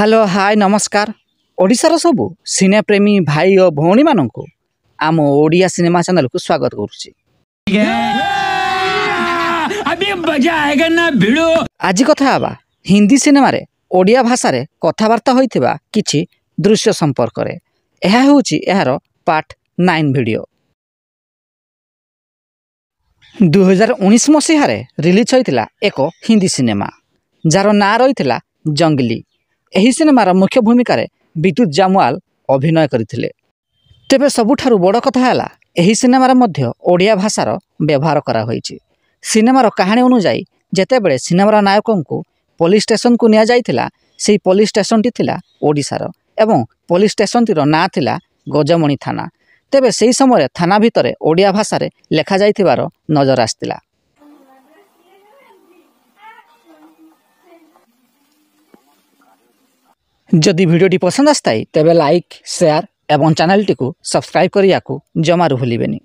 Hello hi नमस्कार ओडिशार सबु सिनेप्रेमी भाई और भौणी मानू आम ओडिया सिनेमा चैनल को स्वागत करुच्ची। आज कथा हवा हिंदी सिनेमा रे ओडिया भाषा रे कथबार्ता होइथिबा किछि दृश्य संपर्क रे। एहा होउछि एहार पार्ट 9 वीडियो। 2019 मसीह रे रिलीज होइथिला एक हिंदी सिनेमा जार ना रहिथिला जंगली। एही सिनेमार मुख्य भूमिका रे विद्युत जामवाल अभिनय करथिले। तेबे सबुठारु बड़ कथा हैला एही सिनेमार मध्य ओडिया भाषार व्यवहार करा होईछि। सिनेमार कहानी अनुसार जेतेबेले सिनेमार नायकन को पुलिस स्टेशन को निया जाइथिला सेही पुलिस स्टेशन टी थिला ओडिशार एवं पुलिस स्टेशन टीर ना थिला गजमणी थाना। तेबे सेही समय थाना भितरे ओडिया भाषा रे लेखा जाइथिबार नजर आस्तिला। जदि वीडियोटी पसंद आस्ताई तेबे लाइक शेयर एवं चैनल टी को सब्सक्राइब करिया को जमारू भूलिबेनी।